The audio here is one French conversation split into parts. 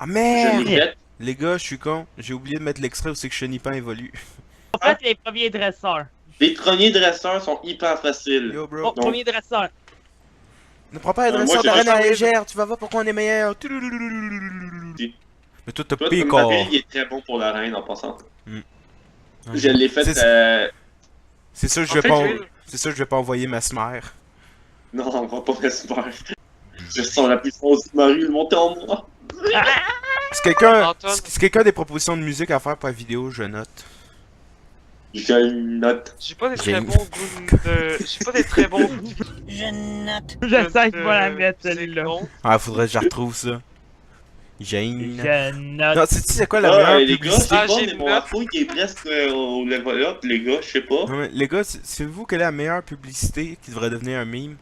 Ah Je merde! l'ai fait. Les gars, je suis con. J'ai oublié de mettre l'extrait où c'est que Chenipan évolue. En fait, les premiers dresseurs. Les premiers dresseurs sont hyper faciles. Yo, bro. Oh, Donc, premier dresseur. Ne prends pas les moi, dresseurs j'ai d'arène à pas la joué. légère. Tu vas voir pourquoi on est meilleur. Mais toi, t'as Toi, pique. Maril, il est très bon pour l'arène en passant. Mm. Je l'ai fait. C'est sûr que je En vais fait, pas. je- C'est sûr que je vais pas envoyer ma smère. Non, on va pas faire. Je sens la puissance de Maril monter en moi. Si quelqu'un Antoine. si quelqu'un a des propositions de musique à faire pour la vidéo, je note. J'ai une note. J'ai pas des J'ai- très bons goûts de. J'ai pas des très bons goûts Je sens qu'il va la mettre, celle-là. non. Ah, faudrait que je retrouve ça. Jane. Je Non, note. c'est quoi la Ah, meilleure les gars, publicité? c'est Ah, pas, j'ai mais une mon note. info il est presque au level up, les gars, je sais pas. Non, mais les gars, c'est vous quelle est la meilleure publicité qui devrait devenir un meme?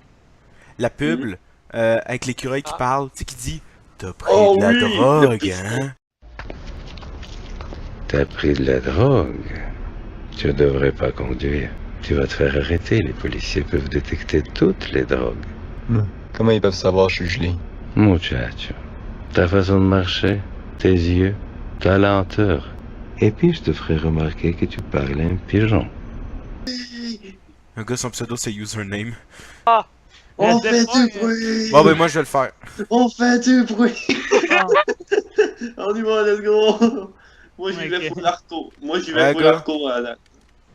La pub avec l'écureuil qui Ah. parle, tu sais, qui dit t'as pris Oh de la oui, le drogue, petit- hein? T'as pris de la drogue. Tu ne devrais pas conduire. Tu vas te faire arrêter. Les policiers peuvent détecter toutes les drogues. Comment ils peuvent savoir je suis gelé? Muchacho. Ta façon de marcher, tes yeux, ta lenteur. Et puis je te ferai remarquer que tu parles un pigeon. Un gars, son pseudo, c'est username. On Je sais fait pas, du bruit! Bon, ben, moi, je vais le faire. On fait du bruit! Ah. On y va, let's go! Moi j'y vais Ok. pour l'arco. Moi j'y Ouais, vais pour gars. l'arco à la.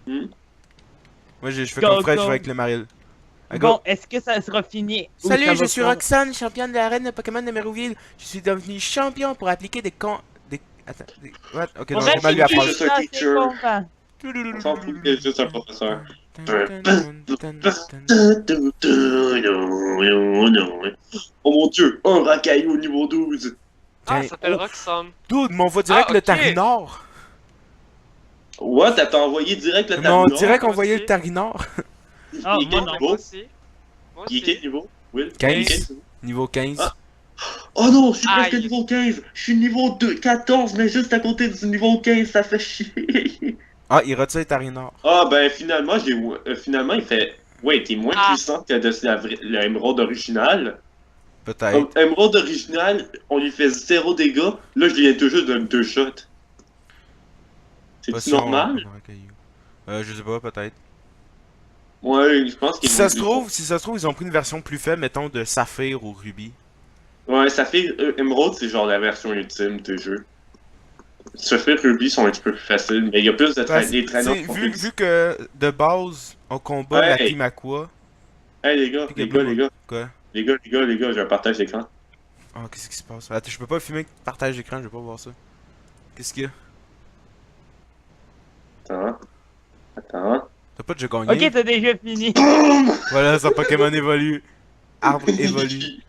Moi, je fais Go, comme Fred, je go. vais avec le Maril. Ah, go. Bon, est-ce que ça sera fini? Ou Salut, ça je va suis prendre- Roxane, championne de l'arène de Pokémon de Mérouville. Je suis devenu champion pour appliquer des con... Des... Attends, des... What? Ok, non, Bref, j'ai mal lu la c'est phrase. juste un ça, c'est teacher. content. On s'en fout, c'est juste un professeur. Oh mon dieu, un racaille au niveau 12! Ah, Tiens. ça s'appelle Oh. Roxanne. Dude, m'envoie direct Ah, le ok. Tarinor. What? T'as envoyé direct le Non, tableau? direct moi envoyer aussi. le Tarinor. Ah, Il est moi quel non. Moi niveau? aussi. Moi Il est quel aussi. niveau? Will? 15. Il est quel niveau? Niveau 15. Ah. Oh non, je suis presque Aïe. niveau 15! Je suis niveau 2, 14, mais juste à côté du niveau 15, ça fait chier! Ah, il retire le Tarinor. Ah ben finalement, finalement il fait... Ouais, t'es moins Ah. puissant que de l'émeraude original. Peut-être. Comme émeraude original, on lui fait 0 dégâts. Là, je viens tout juste de 2 shots. C'est Potion, normal? je sais pas, peut-être. Ouais, je pense Si qu'ils ça vont se plus trouve, si ça se trouve, ils ont pris une version plus faible, mettons de Saphir ou Ruby. Ouais, ça fait... Emerald, c'est genre la version ultime des jeux. Ça fait Ruby sont un petit peu plus faciles, mais il y a plus de les traîneurs T'sais, sont vu, plus... vu que de base, on combat la Ouais. Team Aqua. Hey les gars, puis que les gars, Blue- les gars, Quoi? les gars, j'ai un partage d'écran. Oh, qu'est-ce qui se passe? Attends, je peux pas filmer partage d'écran, je vais pas voir ça. Qu'est-ce qu'il y a? Attends. T'as pas déjà gagné? Ok, t'as déjà fini. Voilà, son Pokémon évolue. Arbre évolue.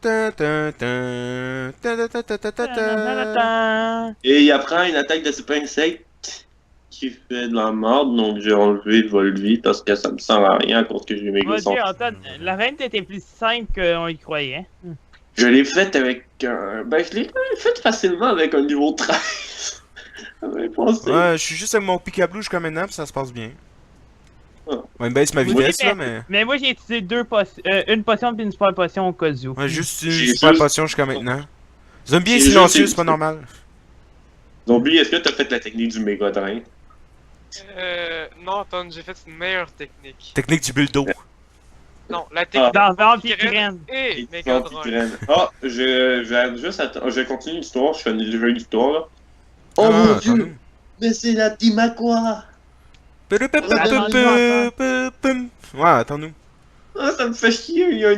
Tin, tin, tin. Tin, tin, tin, tin, tin, tin, tin. Et il apprend une attaque de super insecte qui fait de la merde, donc j'ai enlevé le vol vie parce que ça me sert à rien à cause que j'ai mes Mon gosses. dieu, Antoine, la reine était plus simple qu'on y croyait. Hein? Je l'ai fait avec un... Ben, je l'ai fait facilement avec un niveau 13. J'avais pensé. Ouais, je suis juste avec mon Picablu jusqu'à maintenant, pis ça se passe bien. Ah. Ouais, il baisse ma Vous vitesse avez- là, mais. Mais moi, j'ai utilisé une potion puis une super potion au cas où. Ouais, juste une J'ai super juste- potion jusqu'à maintenant. Zombie est J'ai silencieux, juste- c'est pas normal. Zombie, est-ce que t'as fait la technique du méga drain? Non, Antoine, j'ai fait une meilleure technique. Technique du bulldo. Non, la technique. Dans Vampire Graine Graine. et Mega Vampire Drain. Graine. Ah, je vais juste attendre. Je vais continuer l'histoire. Je fais une histoire là. Oh Ah, mon attends-nous. dieu! Mais c'est la Team Aqua! Ouais, attends-nous. Ah, ça me fait chier, il y a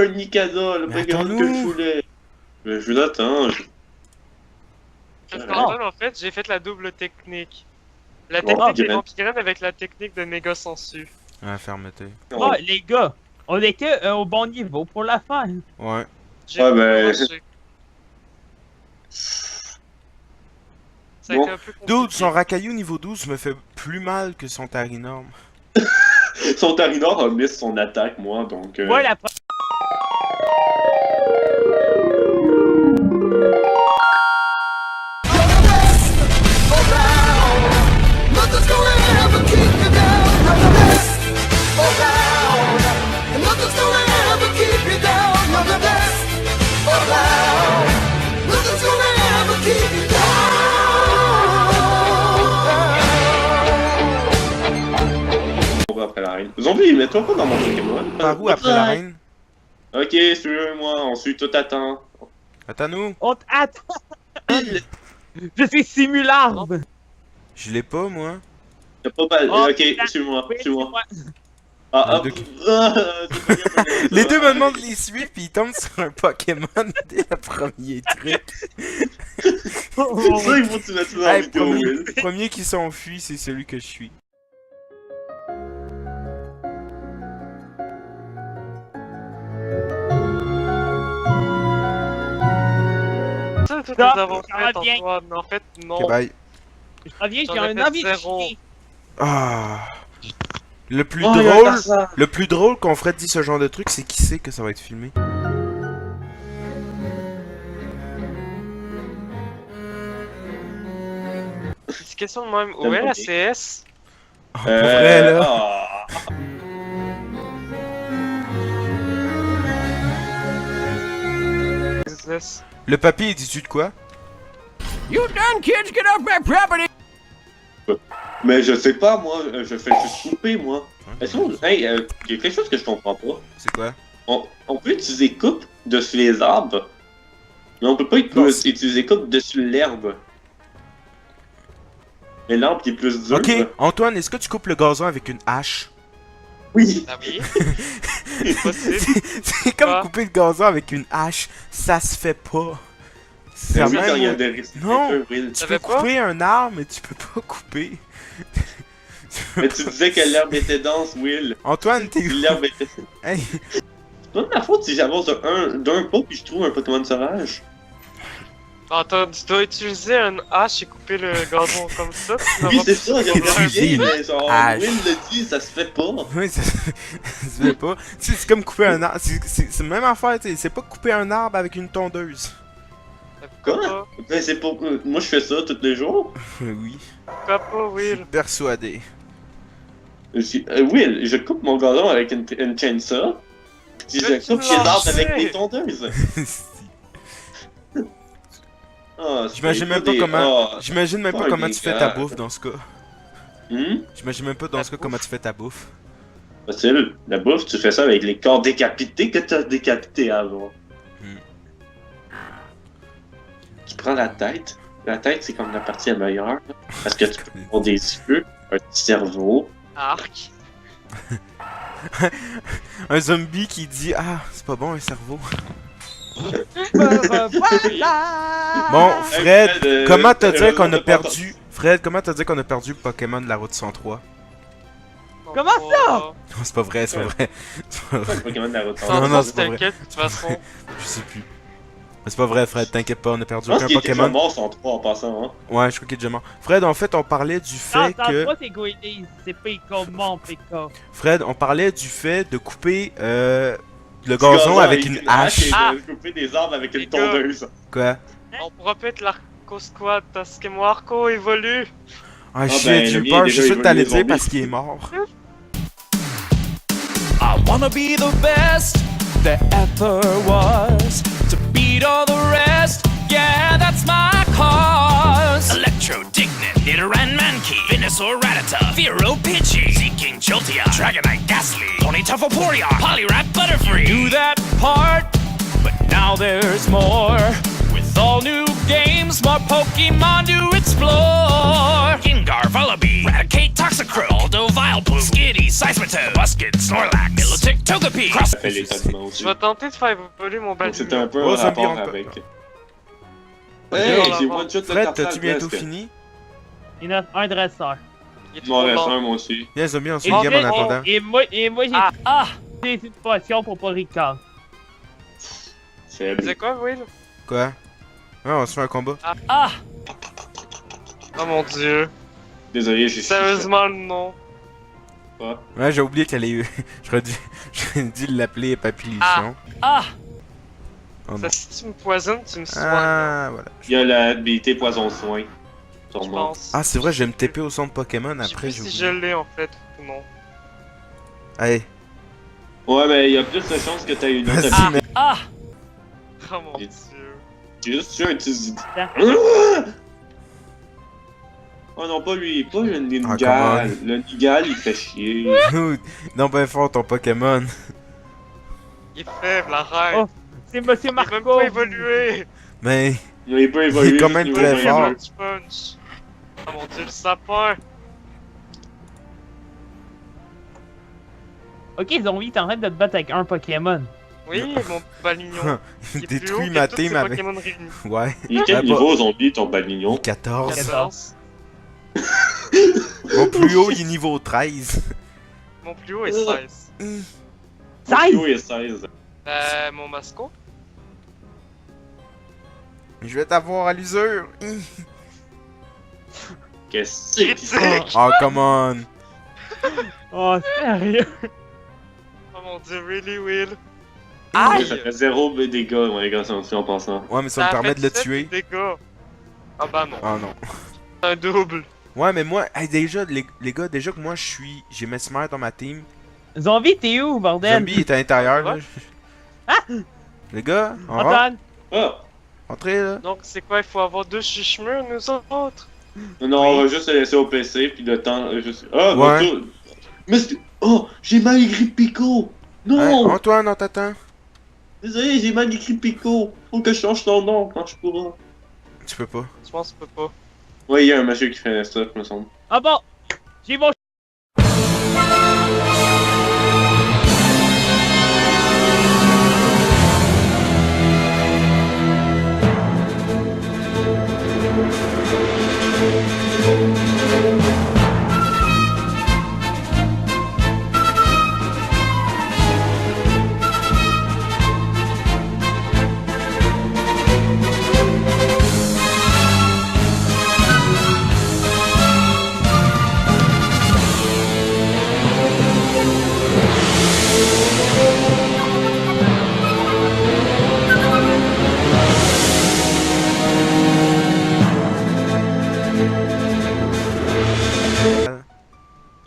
un Nikada, le Mais Pokémon que attends-nous. je voulais. Mais je l'attends. Parce Ah. qu'Antoine, en fait, j'ai fait la double technique. La Bon, technique de Graine. Vampire Graine avec la technique de Méga Sensu. Ouais, fermeté. Oh, les gars, on était au bon niveau pour la fin. Ouais. J'ai Ouais, ben- commencé. Ça a Bon. été un peu compliqué. Dude, son Rakayu niveau 12 me fait plus mal que son Tarinorm. Son Tarinor a mis son attaque, moi, donc. Ouais, la Let us go in Zombie, mets-toi pas dans mon Pokémon. Par où après la reine? Ok, suis-moi, on suit tout à temps. Attends-nous. On t'attend! Je suis Simularbe! Je l'ai pas, moi. T'as pas mal. Oh, Ok, putain. suis-moi, Oui, suis-moi. c'est moi. Ah, hop. Les deux Les Les deux me demandent de les suivre, puis ils tombent sur un Pokémon dès le premier truc. C'est ça, il faut que tu mettes ça dans la Hey, vidéo, Will. premier qui s'enfuit, c'est celui que je suis. Ça, toutes Ça, les aventures ça va bien. Antoine, mais en fait, non. Ok, bye. Je reviens, J'en j'ai ai un fait envie de zéro. chier. Ah. Le plus Oh, il y a un drôle, Tarzan. le plus drôle qu'on ferait dit ce genre de truc, c'est qui sait que ça va être filmé. Petite question de même. Où est la CS? Ah, pour vrai, là. Ah. SS. Le papier, il dit-tu de quoi? Mais je sais pas, moi, je fais juste couper, moi. Est-ce qu'on... Hey, il y a quelque chose que je comprends pas. C'est quoi? On peut utiliser coupe dessus les arbres, mais on peut pas Non, utiliser coupe dessus l'herbe. Et l'arbre qui est plus dur. Ok, Antoine, est-ce que tu coupes le gazon avec une hache? Oui. Ah oui? C'est possible. C'est comme Ah. couper le gazon avec une hache, ça se fait pas. C'est C'est la oui, quand il y a même... des risques. Non. Will. Tu savais peux pas? couper un arbre, mais tu peux pas couper. Mais tu disais que l'herbe était dense, Will. Antoine, t'es Si où? l'herbe était... Hey, C'est pas de ma faute si j'avance d'un pas puis je trouve un Pokémon sauvage. Attends, tu dois utiliser un hache et couper le gazon comme ça. puis Oui, avoir- c'est ça, j'ai Utiliser remarqué, une mais genre, hache. Will le dit, ça se fait pas. oui, ça se fait pas. Tu sais, c'est comme couper un arbre. C'est la même affaire, tu sais. C'est pas couper un arbre avec une tondeuse. Pourquoi Quoi? pas? Mais c'est pour... Moi, je fais ça tous les jours. Oui, Pourquoi pas, je suis Will? persuadé. Will, je coupe mon gazon avec une chainsaw. Puis je Mais tu coupe les l'as arbres avec fait. des tondeuses. Ah, c'est J'imagine même pas des- comment. ah. J'imagine même pas Oh, comment les tu fais ta gars. bouffe dans ce cas. J'imagine même pas dans ce cas comment tu fais ta bouffe. Facile, la bouffe, tu fais ça avec les corps décapités que t'as décapités avant. Hmm. Tu prends la tête. La tête, c'est comme la partie la meilleure. là, Parce que tu peux avoir des yeux, un petit cerveau. Arc. Un zombie qui dit ah c'est pas bon un cerveau. Voilà! Bon Fred, comment te dire qu'on a t'as pas perdu Fred, comment te dire qu'on a perdu le Pokémon de la route 103? Comment ça? Non c'est pas vrai, c'est pas vrai. C'est pas vrai. Le Pokémon de la route. Non, non, c'est pas vrai. T'inquiète, de toute façon. Je sais plus. Mais c'est pas vrai Fred, t'inquiète pas, on a perdu Je pense aucun qu'il était déjà Pokémon. mort son 3 en passant, hein. Ouais, je crois qu'il est déjà mort. Fred, en fait, on parlait du Non, fait ça que... pas c'est Goïdé, c'est Pika, mon Pika. Fred, on parlait du fait de couper le gazon avec une hache. Et Ah. de couper des arbres avec une Les gars. tondeuse. Quoi? On pourra peut-être l'Arco Squad parce que mon Arco évolue. Ah shit, ben, j'ai le eu mien, peur, déjà, j'ai sûr il que t'allais veut les dire zombies. parce qu'il est mort. I wanna be the best there ever was. To beat all the rest, yeah, that's my cause. Electro, Dignet, Nidoran, Mankey, Venusaur, Rattata, Fearow, Pidgey, Seeking, Jolteon, Dragonite, Ghastly, Ponyta, Vaporeon, Poliwrath, Butterfree. Do that part, but now there's more. With all new games, more Pokemon to explore. Gengar, Vullaby, Raticate, Toxicroak, Aldo, Vileplume, Skitty, Seismitoad, Musket, Snorlax, Milotic, Togepi, Cross... Ça fait les sentiments aussi. Je vais tenter de faire évoluer mon Donc Baldur. c'était un peu Oh, un zombie, rapport on peut- avec... Ouais, Hey, on j'ai va one shot le Fred, Tarzan t'as-tu bientôt presque. fini? Il y en a un dresseur. Il est M'en trop reste lent. un, moi aussi. Viens zombie, on se Et fait une game en moi- attendant. Et moi j'ai une potion pour pas Ricard. C'est... C'est quoi, Will? Quoi? Ouais, on se fait un combat. Oh mon dieu. Désolé, j'ai... Sérieusement, non. Ouais, j'ai oublié qu'elle est... J'aurais dû l'appeler Papillution. Oh non. Ça, si tu me poisonnes, tu me soignes. Ah, voilà. Il y a l'habilité poison soin. Je Sur moi. pense. Ah, c'est vrai, je vais me TP au centre Pokémon Je sais après, plus j'ai si je oublié. l'ai en fait ou non. Allez, Ouais, mais il y a plus de chances que t'aies une autre vas-y, habilité. mais... Oh mon Et- dieu. J'ai juste tué un petit... Ah. Oh non, pas lui, pas le Ah, Ningal. come Le Ningal, il fait chier. Non, ben fort ton Pokémon. Il est faible, arrête. Oh, c'est Monsieur Il va même Marco. pas évoluer. Mais, Il peut évoluer. Il est quand même juste très niveau fort. 22. Punch, punch. Oh mon dieu, le sapin. Ok, Zombie, t'es en train de te battre avec un Pokémon. Oui, mon balignon. il est plus détruit haut ma que tous ces team avec... Pokémon réunis. Ouais. Il est quel Ah, bah, niveau zombie, ton balignon? 14. 14. Mon plus haut, il est niveau 13. Mon plus haut est 16. 16! Oui, il est 16. Mon masco? Je vais t'avoir à l'usure. Qu'est-ce que c'est? Critique! Oh, come on. Oh, sérieux? Oh mon dieu, really, Will? Ça Aïe! fait 0 dégâts, mon les gars, en passant. Ouais, mais ça me a permet fait de le 7 tuer. dégâts. Ah bah non, Oh non. c'est un double. Ouais, mais moi, hey, déjà, les gars, déjà que moi, j'ai Mesmer dans ma team. Zombie, t'es où, bordel? Zombie est à l'intérieur, là. Ah! Les gars, on rentre. Antoine! Ah! Entrez, là. Donc c'est quoi, il faut avoir 2 chichemures, nous autres? Non, on va juste le laisser au PC, puis le temps. Juste... Ah, Ouais. bonjour! Mais c'est... Oh! J'ai mal écrit Pico! Hey, Non! Antoine, on t'attend. Désolé, j'ai mal écrit Pico! Faut que je change ton nom quand je pourrai. Tu peux pas. Je pense que je peux pas. Ouais, il y a un monsieur qui fait ça, me semble. Ah bon! J'ai mon...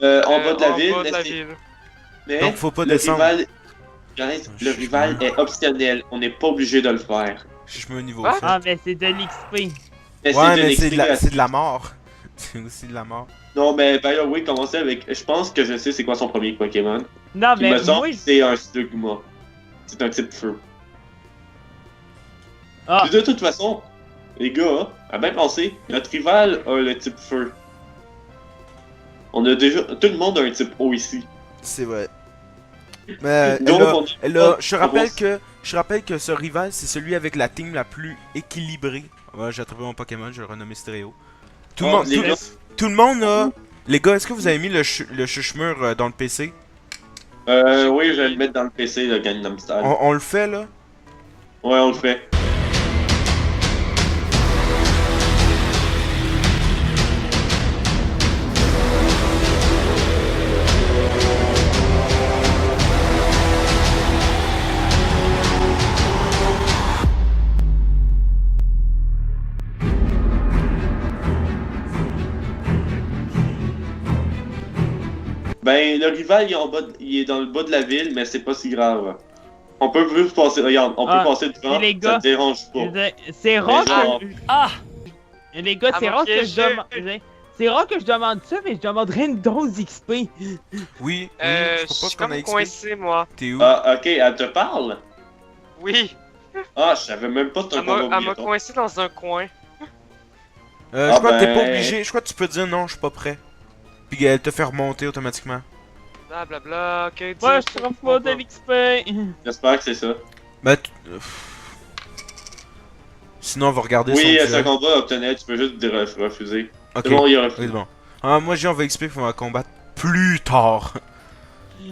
En bas de la En ville, bas de la mais- ville. mais Donc, faut pas le descendre. rival... Guys, le rival est optionnel, on n'est pas obligé de le faire. Je me niveau Ah. 7. Ah, mais c'est de l'XP. Mais Ouais, de mais c'est l'explication. de la mort. C'est aussi de la mort. Non, mais by the way, commencer avec... Je pense que je sais c'est quoi son premier Pokémon. Non, Il mais me semble moi, que c'est un Slugma. C'est un type feu. Ah, Puis de toute façon, les gars, à bien penser, notre rival a le type feu. On a déjà... Tout le monde a un type eau ici. C'est vrai. Mais Donc, on dit- je rappelle que ce rival, c'est celui avec la team la plus équilibrée. Ouais, j'ai attrapé mon Pokémon, je vais le renommer Stéréo. Tout le Oh, monde, les gars, tout le monde a... Les gars, est-ce que vous avez mis le chuchemur dans le PC? oui, je vais le mettre dans le PC, le Gangnam Style. On le fait, là? Ouais, on le fait. Ben, le rival, il est, il est dans le bas de la ville, mais c'est pas si grave. On peut juste passer, regarde, on Ah, peut passer devant, les ça gars, te dérange pas. c'est rare genre- que... Ah! Les gars, Ah, c'est mon rare que je piégé. demande... C'est rare que je demande ça, mais je demanderais une dose XP. Oui, oui, Je propose suis qu'on comme a XP. coincé, moi. T'es où? Ah, ok, elle te parle? Oui, Ah, je savais même pas que c'était un elle m'a combat obligatoire. coincé dans un coin. Je crois que t'es pas ben- obligé, je crois que tu peux dire non, je suis pas prêt. Puis elle te fait remonter automatiquement. Blablabla, ok, dis. Ouais, je trouve pas de l'XP. J'espère que c'est ça. Ben, sinon on va regarder Oui, son c'est un duel. combat optionnel, tu peux juste dire refuser. Ok, C'est bon, il a oui, refusé. c'est bon. Ah, moi j'ai on va expliquer qu'on va combattre plus tard.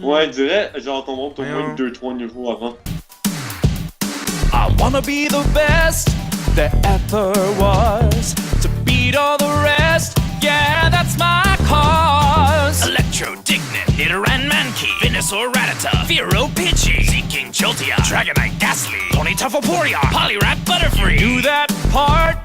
Ouais, je dirais, genre, qu'on monte au moins Voyons. 2-3 niveaux avant. I wanna be the best there ever was. To beat all the rest, yeah, that's my cause. Electro, Dignit, Nidoran, Mankey, Venusaur, Rattata, Fearow, Pidgey, Seeking, Jolteon, Dragonite, Ghastly, Ponyta, Vaporeon, Poliwrath, Butterfree. Do that part